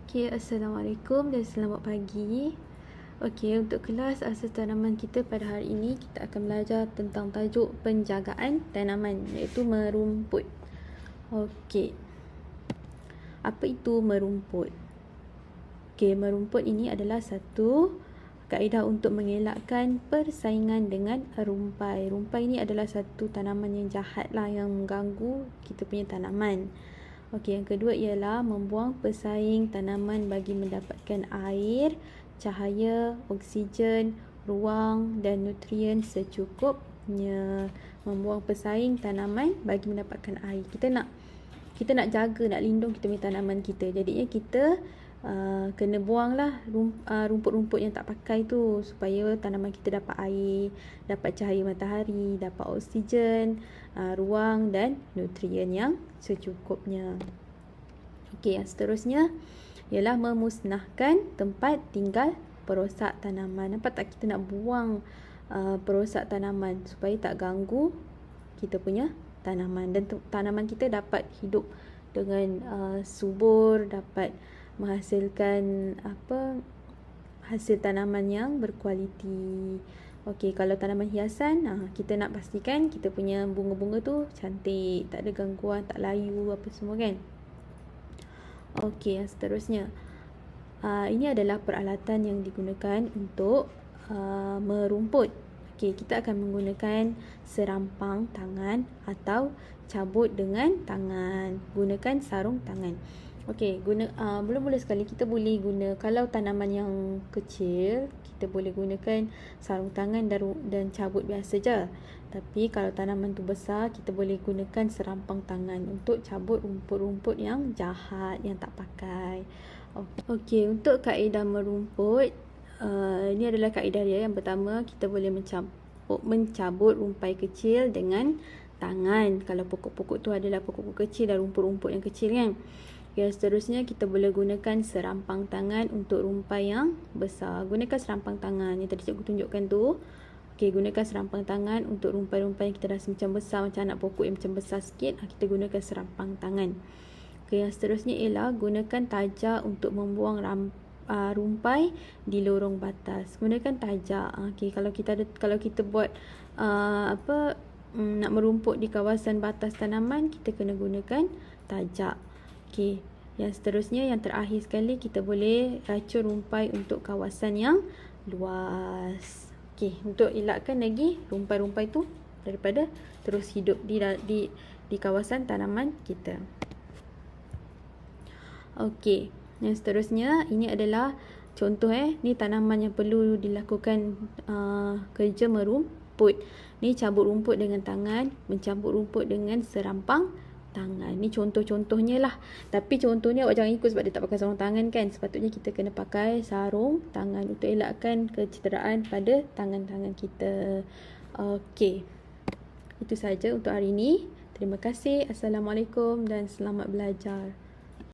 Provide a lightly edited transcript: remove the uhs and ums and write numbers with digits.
Okey, Assalamualaikum dan selamat pagi. Okey, untuk kelas asas tanaman kita pada hari ini, kita akan belajar tentang tajuk penjagaan tanaman, iaitu merumput. Okey, apa itu merumput? Okey, merumput ini adalah satu kaedah untuk mengelakkan persaingan dengan rumpai. Rumpai ini adalah satu tanaman yang jahat lah, yang mengganggu kita punya tanaman. Okey, yang kedua ialah membuang pesaing tanaman bagi mendapatkan air, cahaya, oksigen, ruang dan nutrien secukupnya. Membuang pesaing tanaman bagi mendapatkan air. Kita nak jaga, nak lindung kita punya tanaman kita. Jadinya kita kena buanglah rumput-rumput yang tak pakai tu, supaya tanaman kita dapat air, dapat cahaya matahari, dapat oksigen, ruang dan nutrien yang secukupnya. Okey, yang seterusnya ialah memusnahkan tempat tinggal perosak tanaman. Nampak tak, kita nak buang perosak tanaman supaya tak ganggu kita punya tanaman, dan tanaman kita dapat hidup dengan subur, dapat menghasilkan hasil tanaman yang berkualiti. Okey, kalau tanaman hiasan, kita nak pastikan kita punya bunga-bunga tu cantik, tak ada gangguan, tak layu apa semua kan. Okey, yang seterusnya, ini adalah peralatan yang digunakan untuk merumput. Okey, kita akan menggunakan serampang tangan atau cabut dengan tangan. Gunakan sarung tangan. Okey, mula-mula sekali kita boleh guna, kalau tanaman yang kecil, kita boleh gunakan sarung tangan dan cabut biasa je. Tapi kalau tanaman tu besar, kita boleh gunakan serampang tangan untuk cabut rumput-rumput yang jahat, yang tak pakai. Okey, untuk kaedah merumput, ini adalah kaedah dia. Yang pertama, kita boleh mencabut rumpai kecil dengan tangan. Kalau pokok-pokok tu adalah pokok-pokok kecil dan rumput-rumput yang kecil kan. Yang seterusnya, kita boleh gunakan serampang tangan untuk rumpai yang besar. Gunakan serampang tangan yang tadi cikgu tunjukkan tu. Okey, gunakan serampang tangan untuk rumpai-rumpai yang kita rasa macam besar, macam anak pokok yang macam besar sikit, kita gunakan serampang tangan. Okey, yang seterusnya ialah gunakan tajak untuk membuang rumpai di lorong batas. Gunakan tajak. Okey, kalau kita buat nak merumput di kawasan batas tanaman, kita kena gunakan tajak. Okey, yang seterusnya, yang terakhir sekali, kita boleh racun rumpai untuk kawasan yang luas. Okey, untuk elakkan lagi rumpai-rumpai tu daripada terus hidup di kawasan tanaman kita. Okey, yang seterusnya, ini adalah contoh ni tanaman yang perlu dilakukan kerja merumput. Ni cabut rumput dengan tangan, mencabut rumput dengan serampang tangan. Ni contoh-contohnya lah. Tapi contohnya awak jangan ikut sebab dia tak pakai sarung tangan kan. Sepatutnya kita kena pakai sarung tangan untuk elakkan kecederaan pada tangan-tangan kita. Okey, itu saja untuk hari ini. Terima kasih. Assalamualaikum dan selamat belajar.